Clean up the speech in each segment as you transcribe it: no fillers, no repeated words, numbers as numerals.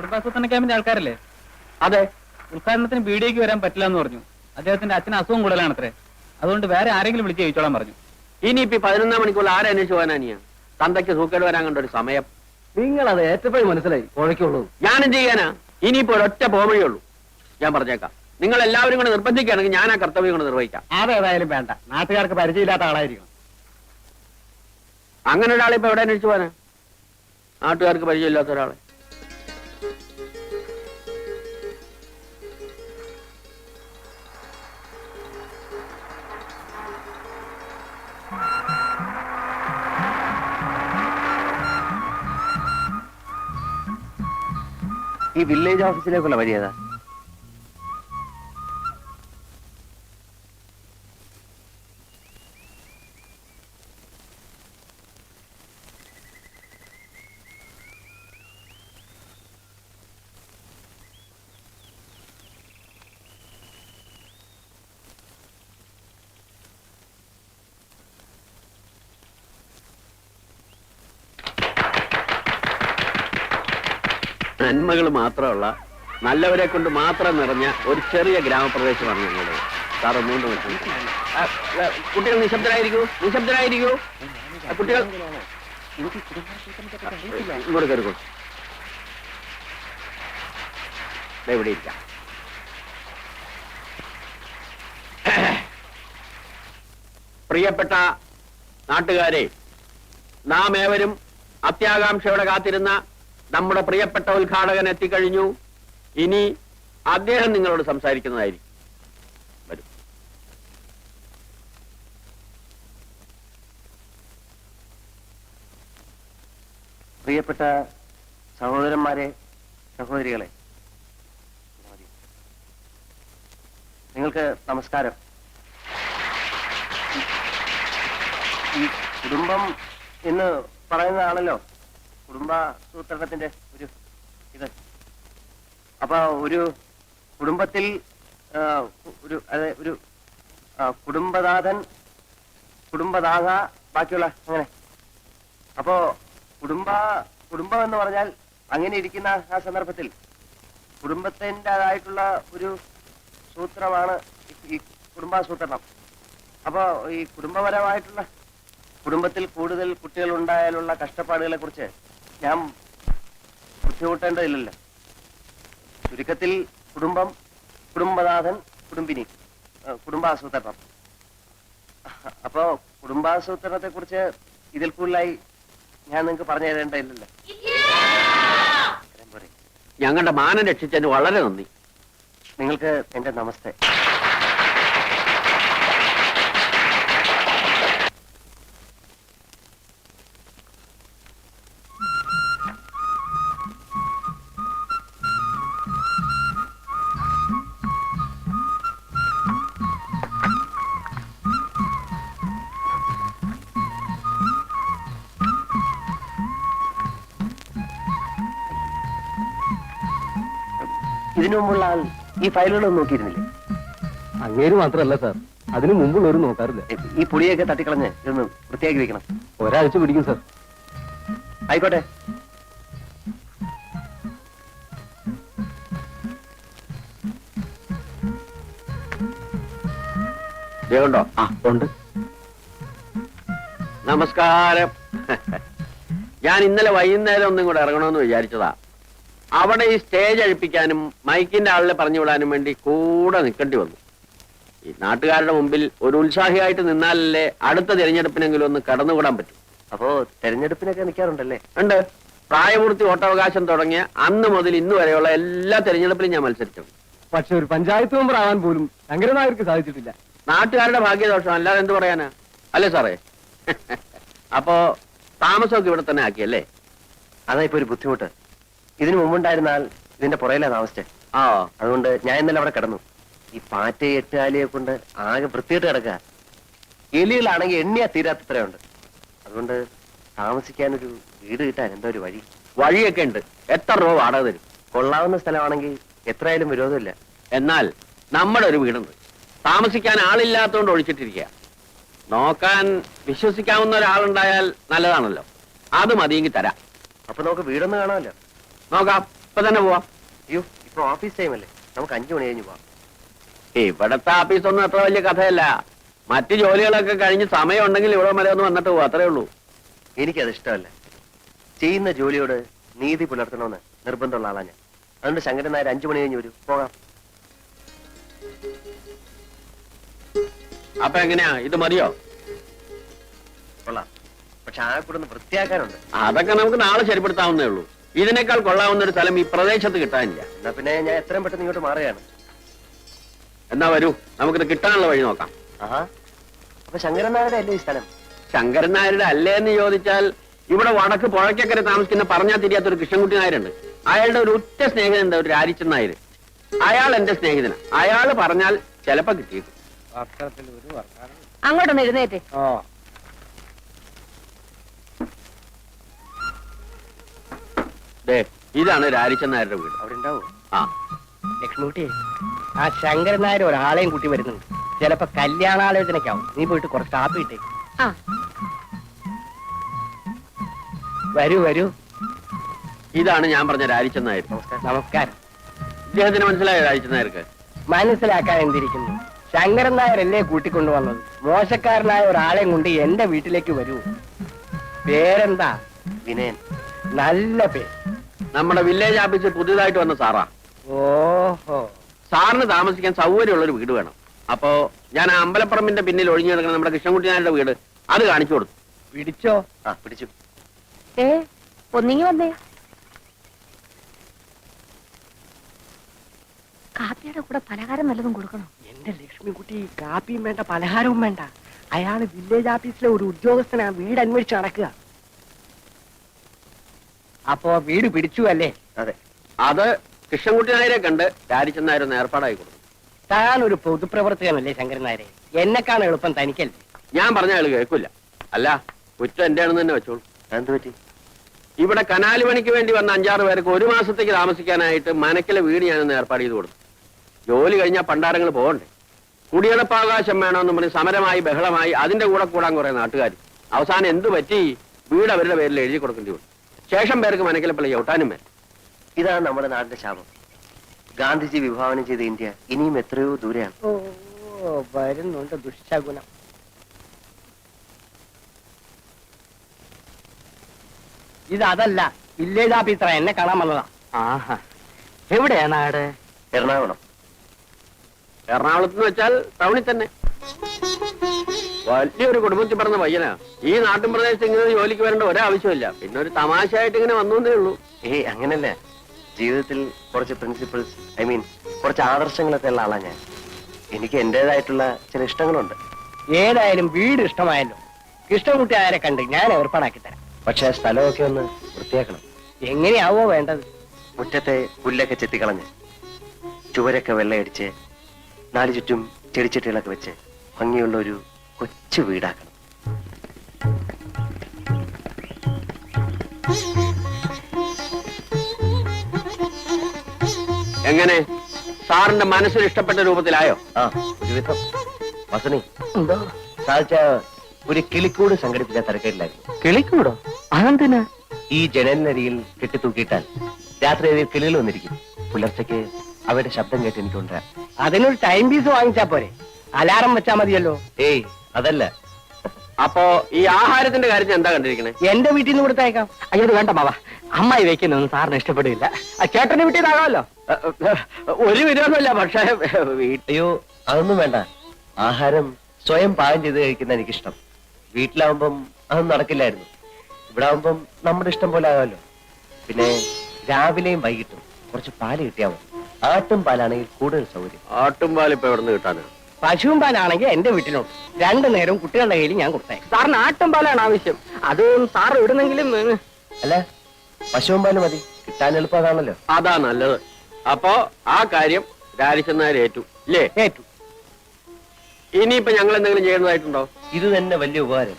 കുടുംബാസൂത്രണ ക്യാമ്പിന്റെ ആൾക്കാരല്ലേ? അതെ. ഉദ്ഘാടനത്തിന് ബിഡിഎക്ക് വരാൻ പറ്റില്ല എന്ന് പറഞ്ഞു. അദ്ദേഹത്തിന്റെ അച്ഛന് അസുഖം കൂടുതലാണത്രേ. അതുകൊണ്ട് വേറെ ആരെങ്കിലും വിളിച്ച് ചോദിച്ചോളാൻ പറഞ്ഞു. ഇനിയിപ്പോ 11 മണിക്കൂർ ആരന്വേഷിച്ചു പോകാനാ? തന്തയ്ക്ക് സൂക്കേട് വരാൻ കണ്ട ഒരു സമയം. നിങ്ങൾ അത് ഏറ്റപ്പോഴേ മനസ്സിലായി കുഴക്കുള്ളൂ. ഞാനും ചെയ്യാനാ? ഇനിയിപ്പോ ഒരൊറ്റ പോവഴേ ഉള്ളൂ. ഞാൻ പറഞ്ഞേക്കാം, നിങ്ങൾ എല്ലാവരും കൂടെ നിർബന്ധിക്കുകയാണെങ്കിൽ ഞാൻ ആ കർത്തവ്യം കൊണ്ട് നിർവഹിക്കാം. അതേതായാലും വേണ്ട, നാട്ടുകാർക്ക് പരിചയമില്ലാത്ത ആളായിരിക്കണം. അങ്ങനെ ഒരാളെ ഇപ്പൊ എവിടെ അന്വേഷിച്ചു പോകാനാ? നാട്ടുകാർക്ക് പരിചയമില്ലാത്ത ഒരാളെ. ഈ വില്ലേജ് ഓഫീസിലേക്കുള്ള വഴി ഏതാ? നന്മകൾ മാത്രമുള്ള, നല്ലവരെ കൊണ്ട് മാത്രം നിറഞ്ഞ ഒരു ചെറിയ ഗ്രാമപ്രദേശമാണ് ഞങ്ങളുടെ. സാർ ഒന്നുകൊണ്ട് കുട്ടികൾ നിശബ്ദരായിരിക്കൂ, നിശബ്ദരായിരിക്കൂ. കുട്ടികൾ ഇങ്ങോട്ട് കയറിക്കോ. ഇവിടെ ഇരിക്കാം. പ്രിയപ്പെട്ട നാട്ടുകാരെ, നാം ഏവരും അത്യാകാംക്ഷയോടെ കാത്തിരുന്ന നമ്മുടെ പ്രിയപ്പെട്ട ഉദ്ഘാടകൻ എത്തിക്കഴിഞ്ഞു. ഇനി അദ്ദേഹം നിങ്ങളോട് സംസാരിക്കുന്നതായിരിക്കും. വരൂ. പ്രിയപ്പെട്ട സഹോദരന്മാരെ, സഹോദരികളെ, നിങ്ങൾക്ക് നമസ്കാരം. ഈ കുടുംബം എന്ന് പറയുന്നതാണല്ലോ കുടുംബാസൂത്രണത്തിന്റെ ഒരു ഇത്. അപ്പൊ ഒരു കുടുംബത്തിൽ ഒരു കുടുംബനാഥൻ, കുടുംബനാഥ, ബാക്കിയുള്ള അങ്ങനെ. അപ്പോ കുടുംബം എന്ന് പറഞ്ഞാൽ അങ്ങനെ ഇരിക്കുന്ന ആ സന്ദർഭത്തിൽ കുടുംബത്തിൻ്റെതായിട്ടുള്ള ഒരു സൂത്രമാണ് ഈ കുടുംബാസൂത്രണം. അപ്പോ ഈ കുടുംബപരമായിട്ടുള്ള കുടുംബത്തിൽ കൂടുതൽ കുട്ടികൾ ഉണ്ടായാലുള്ള കഷ്ടപ്പാടുകളെ കുറിച്ച് ഞാൻ ബുദ്ധിമുട്ടേണ്ടതില്ലല്ലോ. ചുരുക്കത്തിൽ കുടുംബം, കുടുംബനാഥൻ, കുടുംബിനി, കുടുംബാസൂത്രണം. അപ്പോ കുടുംബാസൂത്രണത്തെ കുറിച്ച് ഇതിൽ കൂടുതലായി ഞാൻ നിങ്ങൾക്ക് പറഞ്ഞു തരേണ്ടതില്ലല്ലോ. ഞങ്ങളുടെ മാനം രക്ഷിച്ചതിന് വളരെ നന്ദി. നിങ്ങൾക്ക് എന്റെ നമസ്തേ. ഇതിനു മുമ്പുള്ള ആൾ ഈ ഫയലുകളൊന്നും നോക്കിയിരുന്നില്ലേ? അങ്ങേര് മാത്രമല്ല സാർ, അതിനു മുമ്പുള്ളവരും നോക്കാറില്ല. ഈ പുളിയൊക്കെ തട്ടിക്കളഞ്ഞ് ഇതൊന്ന് വൃത്തിയാക്കി വെക്കണം. ഒരാഴ്ച പിടിക്കും സാർ. ആയിക്കോട്ടെ. ണ്ടോ? ആ ഉണ്ട്. നമസ്കാരം. ഞാൻ ഇന്നലെ വൈകുന്നേരം ഒന്നും കൂടെ ഇറങ്ങണമെന്ന് വിചാരിച്ചതാ. അവിടെ ഈ സ്റ്റേജ് അഴിപ്പിക്കാനും മൈക്കിന്റെ ആളിനെ പറഞ്ഞു വിടാനും വേണ്ടി കൂടെ നിൽക്കേണ്ടി വന്നു. ഈ നാട്ടുകാരുടെ മുമ്പിൽ ഒരു ഉത്സാഹിയായിട്ട് നിന്നാലല്ലേ അടുത്ത തിരഞ്ഞെടുപ്പിനെങ്കിലും ഒന്ന് കടന്നുകൂടാൻ പറ്റും. അപ്പോ തെരഞ്ഞെടുപ്പിനൊക്കെ നിൽക്കാറുണ്ടല്ലേ? ഉണ്ട്. പ്രായപൂർത്തി വോട്ടവകാശം തുടങ്ങിയ അന്ന് മുതൽ ഇന്ന് വരെയുള്ള എല്ലാ തെരഞ്ഞെടുപ്പിലും ഞാൻ മത്സരിച്ചിട്ടുണ്ട്. പക്ഷെ ഒരു പഞ്ചായത്ത് മെമ്പർ ആവാൻ പോലും ശങ്കരനായർക്ക് സാധിച്ചിട്ടില്ല. നാട്ടുകാരുടെ ഭാഗ്യദോഷം, അല്ലാതെ എന്ത് പറയാനാ? അല്ലേ സാറേ? അപ്പോ താമസമൊക്കെ ഇവിടെ തന്നെ ആക്കിയല്ലേ? അതാ ഇപ്പൊ ഒരു ബുദ്ധിമുട്ട്. ഇതിനു മുമ്പുണ്ടായിരുന്നാൽ ഇതിന്റെ പുറയിലാ താമസിച്ചേ. ആ, അതുകൊണ്ട് ഞാൻ ഇന്നലെ അവിടെ കിടന്നു. ഈ പാറ്റ എട്ടുകാലിയെ കൊണ്ട് ആകെ വൃത്തിയിട്ട് കിടക്കുക. എലികളാണെങ്കിൽ എണ്ണിയാ തീരാത്തത്രയുണ്ട്. അതുകൊണ്ട് താമസിക്കാനൊരു വീട് കിട്ടാൻ എന്താ ഒരു വഴി? വഴിയൊക്കെ ഉണ്ട്. എത്ര രൂപ വാടക തരും? കൊള്ളാവുന്ന സ്ഥലമാണെങ്കിൽ എത്രയായാലും വിരോധമില്ല. എന്നാൽ നമ്മുടെ ഒരു വീടുണ്ട്, താമസിക്കാൻ ആളില്ലാത്തതുകൊണ്ട് ഒഴിച്ചിട്ടിരിക്കുക. നോക്കാൻ വിശ്വസിക്കാവുന്ന ഒരാളുണ്ടായാൽ നല്ലതാണല്ലോ. അത് മതിയെങ്കിൽ തരാം. അപ്പൊ നമുക്ക് വീടൊന്ന് കാണാമല്ലോ. നോക്കാം. ഇപ്പൊ തന്നെ പോവാം. അയ്യോ ഇപ്പൊ ഓഫീസ് ടൈം അല്ലേ, നമുക്ക് 5 മണി കഴിഞ്ഞ് പോവാം. ഇവിടത്തെ ആഫീസൊന്നും അത്ര വലിയ കഥയല്ല. മറ്റു ജോലികളൊക്കെ കഴിഞ്ഞ് സമയം ഉണ്ടെങ്കിൽ ഇവിടെ വരെ ഒന്ന് വന്നിട്ട് പോവാ, അത്രേ ഉള്ളൂ. എനിക്കത് ഇഷ്ടമല്ല. ചെയ്യുന്ന ജോലിയോട് നീതി പുലർത്തണമെന്ന് നിർബന്ധമുള്ള ആളാ ഞാൻ. അതുകൊണ്ട് ശങ്കരൻ നായർ 5 മണി കഴിഞ്ഞ് വരൂ, പോകാം. അപ്പൊ എങ്ങനെയാ, ഇത് മതിയോ? കൊള്ളാം, പക്ഷെ ആ കൂടെ ഒന്ന് വൃത്തിയാക്കാനുണ്ട്. അതൊക്കെ നമുക്ക് നാളെ ശരിപ്പെടുത്താവുന്നേ ഉള്ളൂ. ഇതിനേക്കാൾ കൊള്ളാവുന്ന ഒരു സ്ഥലം ഈ പ്രദേശത്ത് കിട്ടാനില്ല. എന്നാ പിന്നെ ഞാൻ എത്രയും പെട്ടെന്ന് ഇങ്ങോട്ട് മാറുകയാണ്. എന്നാ വരൂ, നമുക്കിത് കിട്ടാനുള്ള വഴി നോക്കാം. ആഹാ, അപ്പൊ ശങ്കരൻ നായരുടെ അല്ലേ ഈ സ്ഥലം? ശങ്കരൻ നായരുടെ അല്ലേന്ന് ചോദിച്ചാൽ ഇവിടെ വടക്ക് പുഴയ്ക്കക്കരെ താമസിക്കുന്ന പറഞ്ഞാൽ തിരിയാത്തൊരു കൃഷ്ണൻകുട്ടി നായരുണ്ട്. അയാളുടെ ഒരു ഉറ്റ സ്നേഹിതനുണ്ട്, ഒരു രാരിച്ചൻ നായർ. അയാൾ എന്റെ സ്നേഹിതനാ. അയാൾ പറഞ്ഞാൽ ചിലപ്പോ കിട്ടിയേക്കും. അങ്ങോട്ടൊന്ന് എഴുന്നേറ്റ്. ദേ, ഇതാണ് രാരിച്ചൻ നായരുടെ വീട്. അവിടെ ഉണ്ടാവും. ആ, ലക്ഷ്മിക്കുട്ടി, ആ ശങ്കരൻ നായർ ഒരാളെയും കൂട്ടി വരുന്നുണ്ട്. ചിലപ്പോ കല്യാണാലോചനയ്ക്കാവും. നീ പോയിട്ട് കുറച്ച് കാപ്പി ഇട്ടേ. ആ വരൂ വരൂ. ഇതാണ് ഞാൻ പറഞ്ഞ രാരിച്ചൻ നായർ. നമസ്കാരം. ഇദ്ദേഹത്തിന് മനസ്സിലായോ രാരിച്ചൻ നായർക്ക്? മനസ്സിലാക്കാൻ എന്തിരിക്കുന്നു, ശങ്കരൻ നായരല്ലേ കൂട്ടിക്കൊണ്ടുവന്നത്. മോശക്കാരനായ ഒരാളെയും കൊണ്ട് എന്റെ വീട്ടിലേക്ക് വരൂ. പേരെന്താ? വിനയൻ. നല്ല പേര്. നമ്മുടെ വില്ലേജ് ഓഫീസിൽ പുതിയതായിട്ട് വന്ന സാറാ. ഓഹോ, സാറിന് താമസിക്കാൻ സൗകര്യമുള്ള ഒരു വീട് വേണം. അപ്പോ ഞാൻ ആ അമ്പലപ്പറമ്പിന്റെ പിന്നിൽ ഒഴിഞ്ഞു കിടക്കുന്ന നമ്മുടെ കൃഷ്ണൻകുട്ടി നായരുടെ വീട് അത് കാണിച്ചു കൊടുത്തു. പിടിച്ചോ? ആ പിടിച്ചു. ഒന്നിങ്ങി വന്നേ. കാപ്പിയുടെ കൂടെ പലഹാരം വല്ലതും കൊടുക്കണോ? എന്റെ ലക്ഷ്മിക്കുട്ടി, കാപ്പിയും വേണ്ട പലഹാരവും വേണ്ട. അയാള് വില്ലേജ് ഓഫീസിലെ ഒരു ഉദ്യോഗസ്ഥനാ, വീട് അന്വേഷിച്ച് നടക്കുക. അപ്പോ വീട് പിടിച്ചു അല്ലേ? അതെ. അത് കൃഷ്ണൻകുട്ടി നായരെ കണ്ട് രാരിച്ചൻ നായർ ഒന്ന് ഏർപ്പാടായി കൊടുത്തു. താൻ ഒരു പൊതുപ്രവർത്തകനല്ലേ ശങ്കരൻ നായരെ? എന്നെക്കാണ് എളുപ്പം തനിക്കല്ലേ? ഞാൻ പറഞ്ഞ ആള് കേൾക്കില്ല. അല്ല, കുറ്റം എന്റെ ആണെന്ന് തന്നെ വെച്ചോളൂ. എന്ത് പറ്റി? ഇവിടെ കനാല് പണിക്ക് വേണ്ടി വന്ന 5-6 പേർക്ക് 1 മാസത്തേക്ക് താമസിക്കാനായിട്ട് മനക്കിലെ വീട് ഞാനൊന്ന് ഏർപ്പാട് ചെയ്ത് കൊടുത്തു. ജോലി കഴിഞ്ഞാൽ പണ്ടാരങ്ങൾ പോകണ്ടേ? കുടിയടപ്പാവകാശം വേണമെന്ന് പറഞ്ഞ് സമരമായി ബഹളമായി അതിന്റെ കൂടെ കൂടാൻ കുറെ നാട്ടുകാർ. അവസാനം എന്തു പറ്റി? വീട് അവരുടെ പേരിൽ എഴുതി കൊടുക്കേണ്ടി വന്നു. ശേഷം പേർക്ക് മനക്കിലെ പള്ളി ചവിട്ടാനും വരും. ഇതാണ് നമ്മുടെ നാടിന്റെ ശാപം. ഗാന്ധിജി വിഭാവനം ചെയ്ത ഇന്ത്യ ഇനിയും എത്രയോ ദൂരെയാണ്. ഓ, വരുന്നുണ്ട് ദുശ്ശകുനം. ഇതല്ല, വില്ലേജ് ഓഫീസറാ, എന്നെ കാണാൻ വന്നതാ. ആഹാ, എവിടെയാ നാട്? എറണാകുളം. എറണാകുളത്ത് എന്ന് വെച്ചാൽ ടൗണിൽ തന്നെ. വലിയൊരു കുടുംബത്തിൽ പറഞ്ഞ പയ്യനാ. ഈ നാട്ടിൻ പ്രദേശത്ത് ഇങ്ങനെ ജോലിക്ക് വരേണ്ട ഒരാവശ്യമില്ല. പിന്നെ ഒരു തമാശയായിട്ട് ഇങ്ങനെ വന്നേ ഉള്ളൂ. അങ്ങനല്ല, ജീവിതത്തിൽ കുറച്ച് പ്രിൻസിപ്പിൾസ്, കുറച്ച് ആദർശങ്ങളൊക്കെ ഉള്ള ആളാ ഞാൻ. എനിക്ക് എന്റേതായിട്ടുള്ള ചില ഇഷ്ടങ്ങളുണ്ട്. ഏതായാലും വീട് ഇഷ്ടമായല്ലോ. കൃഷ്ണൻകുട്ടി ആരെ കണ്ട് ഞാൻ ഏർപ്പാടാക്കി തരാം. പക്ഷെ സ്ഥലമൊക്കെ ഒന്ന് വൃത്തിയാക്കണം. എങ്ങനെയാവോ വേണ്ടത്? മുറ്റത്തെ പുല്ലൊക്കെ ചെത്തിക്കളഞ്ഞ്, ചുവരൊക്കെ വെള്ളയടിച്ച്, 4 ചുറ്റും ചെടിച്ചട്ടികളൊക്കെ വെച്ച് ഭംഗിയുള്ള ഒരു കൊച്ചു വീടാക്കണം. എങ്ങനെ? സാറിന്റെ മനസ്സിന് ഇഷ്ടപ്പെട്ട രൂപത്തിലായോ? ആ, ഒരുവിധം. വസണി, സാധിച്ച ഒരു കിളിക്കൂട് സംഘടിപ്പിച്ച തിരക്കേടിലായിരുന്നു. കിളിക്കൂടോ? അതെന്തിനാ? ഈ ജനലിനരിയിൽ കെട്ടിത്തൂക്കിയിട്ടാൽ രാത്രി അതിൽ കിളികൾ വന്നിരിക്കും. പുലർച്ചയ്ക്ക് അവയുടെ ശബ്ദം കേട്ട് എനിക്കുണ്ടാ. അതിനൊരു ടൈം പീസ് വാങ്ങിച്ചാ പോരെ? അലാറം വെച്ചാ മതിയല്ലോ. ഏയ്, അതല്ല. അപ്പോ ഈ ആഹാരത്തിന്റെ കാര്യത്തിൽ എന്താ കണ്ടിരിക്കണേ? എന്റെ വീട്ടിൽ നിന്ന് കൊടുത്തേക്കാം. അയ്യോ വേണ്ട മാവാ, അമ്മായി വെക്കുന്നൊന്നും സാറിന് ഇഷ്ടപ്പെടില്ല. ചേട്ടന്റെ വീട്ടിൽ നിന്നാകാമല്ലോ. ഒരു വിരോധമില്ല, പക്ഷേ അയ്യോ, അതൊന്നും വേണ്ട. ആഹാരം സ്വയം പാകം ചെയ്ത് കഴിക്കുന്ന എനിക്കിഷ്ടം. വീട്ടിലാവുമ്പം അതൊന്നും നടക്കില്ലായിരുന്നു. ഇവിടെ ആവുമ്പം നമ്മുടെ ഇഷ്ടം പോലെ ആകാമല്ലോ. പിന്നെ രാവിലെയും വൈകിട്ടും കുറച്ച് പാല് കിട്ടിയാൽ മതി. ആട്ടും പാലാണെങ്കിൽ കൂടുതൽ സൗകര്യം. ആട്ടും പാൽ ഇപ്പൊ എവിടെ നിന്ന് കിട്ടാനാണ്? പശുവും പാലാണെങ്കിൽ എന്റെ വീട്ടിലുണ്ട്. 2 നേരവും കുട്ടികളുടെ കയ്യിൽ ഞാൻ കൊടുത്തേക്കാം. സാറിന് ആട്ടും പാലാണ് ആവശ്യം. അതും സാർ ഇടുന്നെങ്കിലും. അല്ല, പശുവും പാല് മതി. കിട്ടാൻ എളുപ്പം അതാണല്ലോ. അതാ നല്ലത്. അപ്പോ ആ കാര്യം രാരിച്ചൻ നായർ ഏറ്റു ഇല്ലേ? ഏറ്റു. ഇനിയിപ്പോ ഞങ്ങൾ എന്തെങ്കിലും ചെയ്യുന്നതായിട്ടുണ്ടോ? ഇത് തന്നെ വലിയ ഉപകാരം.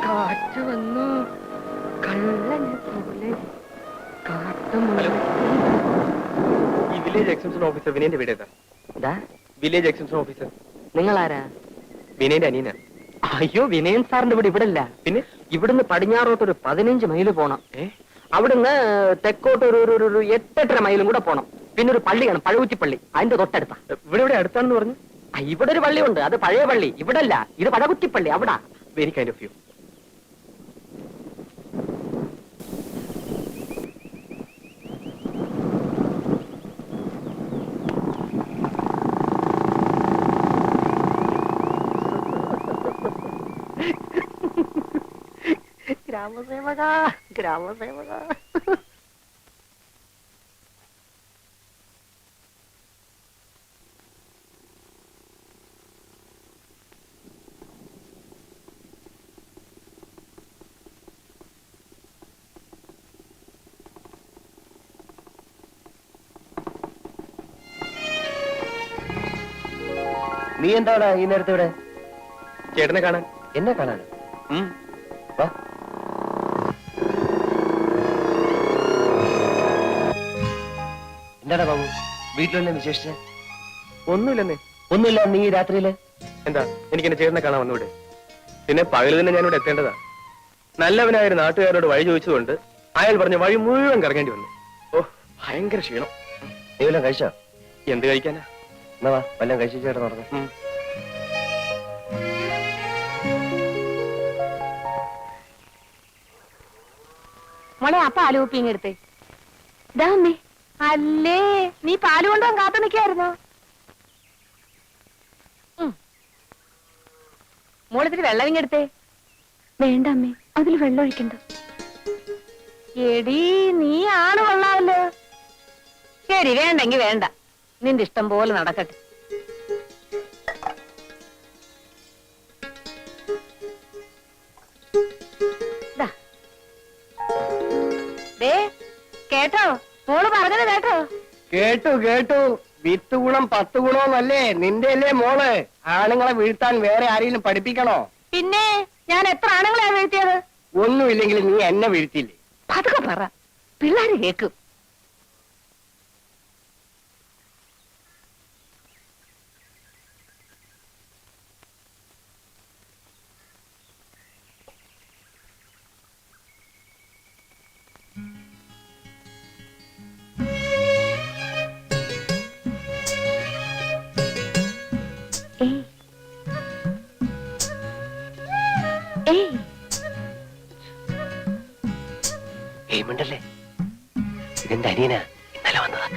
കാറ്റ് വന്നു, കള്ളനെ പോലെ ഈ വില്ലേജ് എക്സ്റ്റൻഷൻ ഓഫീസർ വിനയന്റെ വീട് ഏതാ? Village extension officer. നിങ്ങൾ ആരാ? വിനയന്റെ അനിയനാ. അയ്യോ, വിനയൻ സാറിന്റെ ഇവിടെ ഇവിടല്ല. പിന്നെ ഇവിടുന്ന് പടിഞ്ഞാറോട്ട് ഒരു 15 മൈല് പോണം. അവിടുന്ന് തെക്കോട്ട് ഒരു 8-8.5 മൈലും കൂടെ പോണം. പിന്നെ ഒരു പള്ളിയാണ്, പഴകുറ്റിപ്പള്ളി, അതിന്റെ തൊട്ടടുത്താ. ഇവിടെ അടുത്താണെന്ന് പറഞ്ഞു. ഇവിടെ ഒരു പള്ളിയുണ്ട്, അത് പഴയ പള്ളി. ഇവിടല്ല, ഇത് പഴകുറ്റിപ്പള്ളി, അവിടാ. Very kind of you. ഗ്രാമസേവക, ഗ്രാമസേവക. നീ എന്താണ് ഈ നേരത്തെ ഇവിടെ? ചേട്ടനെ കാണാൻ. എന്നെ കാണാൻ? ഉം. വാ. എന്താടാ ബാബു, വീട്ടിലെന്നെ വിശേഷിച്ച്? ഒന്നുമില്ലെന്നേ. ഒന്നുമില്ല. നീ രാത്രിയില് എന്താ, എനിക്ക് എന്റെ ചേട്ടനെ കാണാൻ വന്നൂടെ? പിന്നെ പകല് തന്നെ ഞാനിവിടെ എത്തേണ്ടതാ. നല്ലവനായ ഒരു നാട്ടുകാരോട് വഴി ചോദിച്ചതുകൊണ്ട് അയാൾ പറഞ്ഞ വഴി മുഴുവൻ കറങ്ങേണ്ടി വന്നു. ഓ, ഭയങ്കര ക്ഷീണം. നീ വല്ലതും കഴിച്ചോ? എന്ത് കഴിക്കാനാ? എന്നാ വാ, വല്ലതും കഴിച്ചു ചേട്ടൻ നടന്നു. മോളെ, ആ പാല് കുപ്പി ഇങ്ങെടുത്തേ. ഇതാ അമ്മേ. അല്ലേ, നീ പാല് കൊണ്ടുപോകാൻ കാത്തു നിൽക്കായിരുന്നോ? മോളിത്തിരി വെള്ളം ഇങ്ങെടുത്തേ. വേണ്ട അമ്മേ, അതിൽ വെള്ളം ഒഴിക്കണ്ട. എടി, നീ ആണ് കൊള്ളാമല്ലോ. ശരി, വേണ്ടെങ്കി വേണ്ട, നിന്റെ ഇഷ്ടം പോലെ നടക്കട്ടെ. കേട്ടോ, മോള് പറഞ്ഞത് കേട്ടോ? കേട്ടു കേട്ടു. 10 ഗുണം 10 ഗുണമെന്നല്ലേ നിന്റെ അല്ലേ മോള്? ആണുങ്ങളെ വീഴ്ത്താൻ വേറെ ആരെങ്കിലും പഠിപ്പിക്കണോ? പിന്നെ ഞാൻ എത്ര ആണുങ്ങളെയാ വീഴ്ത്തിയത്? ഒന്നുമില്ലെങ്കിൽ നീ എന്നെ വീഴ്ത്തില്ലേ? പതുക്കെ പറ, പിള്ളേര് കേക്കും. മിണ്ടല്ലേ, ഇതെന്റെ അനിയനാ, ഇന്നലെ വന്നതാ.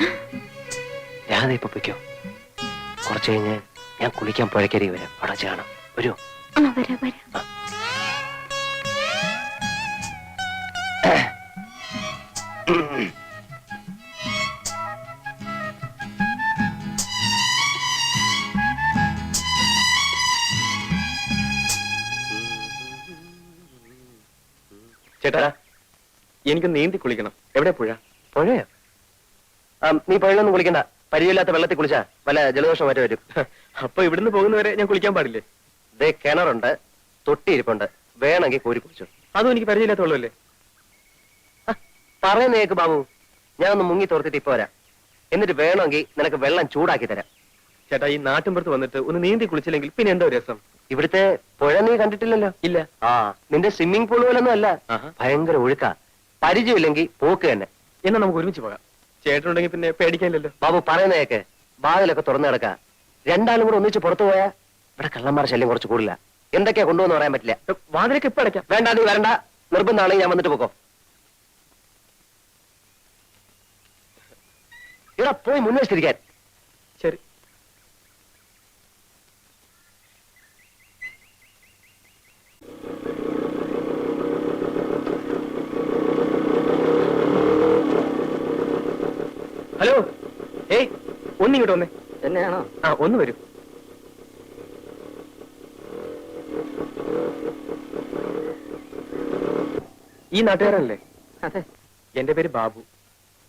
രാധ ഇപ്പൊ പൊയ്ക്കോ. കുറച്ചു കഴിഞ്ഞ് ഞാൻ കുളിക്കാൻ പുഴക്കരി വരാം, അവിടെ വെച്ച് കാണാം. വരൂ. ചേട്ടാ, എനിക്ക് നീന്തി കുളിക്കണം. എവിടെ പുഴ? പുഴയോ? നീ പുഴയിലൊന്നും കുളിക്കണ്ട. പരിചയമില്ലാത്ത വെള്ളത്തിൽ കുളിച്ചാ വല്ല ജലദോഷം മറ്റു വരും. അപ്പൊ ഇവിടുന്ന് പോകുന്നവരെ ഞാൻ കുളിക്കാൻ പാടില്ലേ? ദേ കിണറുണ്ട്, തൊട്ടിയിരിപ്പുണ്ട്, വേണമെങ്കിൽ കോരി കുളിച്ചു. അതും എനിക്ക് പരിചയമില്ലാത്ത വെള്ളമല്ലേ? പറയുന്നേക്ക് ബാബു, ഞാൻ ഒന്ന് മുങ്ങി തോർത്തിട്ട് ഇപ്പൊ വരാം. എന്നിട്ട് വേണമെങ്കിൽ നിനക്ക് വെള്ളം ചൂടാക്കി തരാം. ചേട്ടാ, ഈ നാട്ടിൻപുറത്ത് വന്നിട്ട് ഒന്ന് നീന്തി കുളിച്ചില്ലെങ്കിൽ പിന്നെ എന്താ രസം? ഇവിടുത്തെ പുഴ നീ കണ്ടിട്ടില്ലല്ലോ? ഇല്ല. നിന്റെ സ്വിമ്മിംഗ് പൂൾ പോലൊന്നും അല്ല, ഭയങ്കര ഒഴുക്കാ. പരിചയമില്ലെങ്കിൽ പോക്ക് തന്നെ. എന്നാ നമുക്ക് ഒരുമിച്ച് പോകാം. ചേട്ടനുണ്ടെങ്കിൽ പിന്നെ പേടിക്കാനില്ലല്ലോ. ബാബു പറയുന്നേക്ക്, വാതിലൊക്കെ തുറന്നു കിടക്കാ. രണ്ടാളും കൂടെ ഒന്നിച്ച് പുറത്തു പോയാ ഇവിടെ കള്ളന്മാർ ശല്യം കുറച്ച് കൂടില്ല. എന്തൊക്കെയാ കൊണ്ടുവന്ന് പറയാൻ പറ്റില്ല. വാതിലൊക്കെ ഇപ്പൊ അടയ്ക്കാം. വേണ്ട, നീ വരണ്ട. നിർബന്ധമാണെങ്കിൽ ഞാൻ വന്നിട്ട് പോക്കോ. ഇവിടെ പോയി മുൻവശത്തിരിക്കാൻ. ശരി. ഹലോ, ഏയ് ഒന്നിങ്ങോട്ട് വന്നേ. തന്നെയാണോ? ഒന്ന് വരൂ. ഈ നാട്ടുകാരനല്ലേ? അതെ. എന്റെ പേര് ബാബു,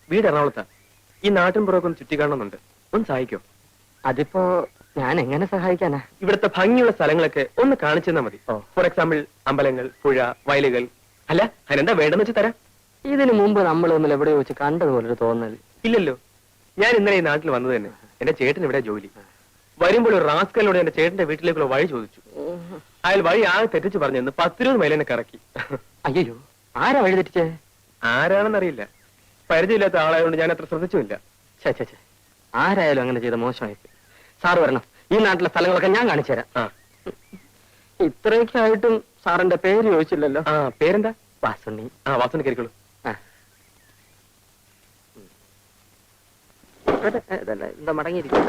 വീട് എറണാകുളത്താ. ഈ നാട്ടിൻ പുറമൊക്കെ ഒന്ന് ചുറ്റിക്കാണുന്നുണ്ട്, ഒന്ന് സഹായിക്കോ? അതിപ്പോ ഞാൻ എങ്ങനെ സഹായിക്കാനാ? ഇവിടുത്തെ ഭംഗിയുള്ള സ്ഥലങ്ങളൊക്കെ ഒന്ന് കാണിച്ചു തന്നാ മതി. ഫോർ എക്സാമ്പിൾ അമ്പലങ്ങൾ, പുഴ, വയലുകൾ. അല്ല, അതിനെന്താ വേണ്ടെന്ന് വെച്ച് തരാം. ഇതിനു മുമ്പ് നമ്മൾ തമ്മിൽ എവിടെയോ വെച്ച് കണ്ടതുപോലൊരു തോന്നൽ. ഇല്ലല്ലോ, ഞാൻ ഇന്നലെ ഈ നാട്ടിൽ വന്നത് തന്നെ. എന്റെ ചേട്ടൻ ഇവിടെ ജോലി. വരുമ്പോൾ ഒരു റാസ്കലിനോട് എന്റെ ചേട്ടന്റെ വീട്ടിലേക്കുള്ള വഴി ചോദിച്ചു. അയാൾ വഴി ആകെ തെറ്റിച്ച് പറഞ്ഞെന്ന് 10-20 മൈൽ എന്നെ കറക്കി. അയ്യോ, ആരാ വഴി തെറ്റിച്ചേ? ആരാണെന്നറിയില്ല. പരിചയമില്ലാത്ത ആളായതുകൊണ്ട് ഞാൻ അത്ര ശ്രദ്ധിച്ചുമില്ല. ചേ, ആരായാലും അങ്ങനെ ചെയ്ത മോശമായി. സാറ് വരണം, ഈ നാട്ടിലെ സ്ഥലങ്ങളൊക്കെ ഞാൻ കാണിച്ചു തരാം. ആ ഇത്രയൊക്കെ ആയിട്ടും സാറിന്റെ പേര് ചോദിച്ചില്ലല്ലോ. ആ പേരെന്താ? വാസുണ്ണി. ആ വാസുണ്ണി കയറിക്കോളൂ. എന്താ മടങ്ങിയിരിക്കും.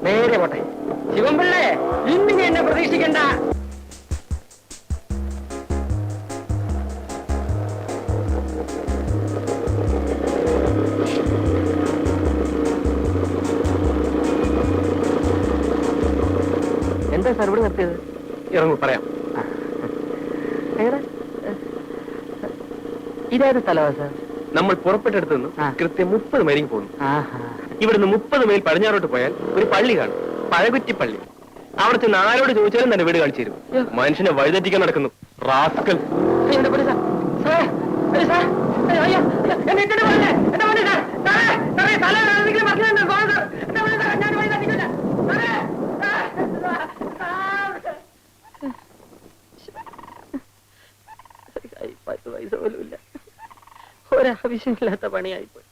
നേരെ പോട്ടെ. ശിവൻപിള്ളേ, ഇന്ന് നീ എന്നെ പ്രതീക്ഷിക്കണ്ട. എന്താ സാർ ഇവിടെ നിർത്തിയത്? ഇറങ്ങൂ, പറയാം. ഇതേത് സ്ഥലമാ സാർ? നമ്മൾ പുറപ്പെട്ടെടുത്ത് നിന്ന് ആ. കൃത്യം 30 മൈലിൽ പോകുന്നു. ആഹാ. ഇവിടുന്ന് 30 മൈൽ പടിഞ്ഞാറോട്ട് പോയാൽ ഒരു പള്ളി കാണും, പഴകുറ്റിപ്പള്ളി. അവിടെ ചെന്ന് ആരോട് ചോദിച്ചാലും തന്നെ വീട് കാണിച്ചു തരും. മനുഷ്യനെ വഴിതെറ്റിക്കാൻ നടക്കുന്നു റാസ്കൽ. അയ്യോ, എന്റെ പൊന്നേ സാർ. സാറേ, അയ്യോ സാർ. അയ്യോ, അയ്യോ, എന്നെ ഇട്ടിട്ട് പോകല്ലേ. എന്റെ പൊന്നേ സാർ. സാറേ, സാറേ, തല എന്തെങ്കിലും മറക്കുന്നുണ്ടോ? പോകാം സാർ. എന്റെ പൊന്നേ സാർ, ഞാൻ വഴി തെറ്റിക്കില്ല. സാറേ, സാർ. 10 പൈസ പോലും ഇല്ല. ഒരാവശ്യമില്ലാത്ത പണിയായിപ്പോയി.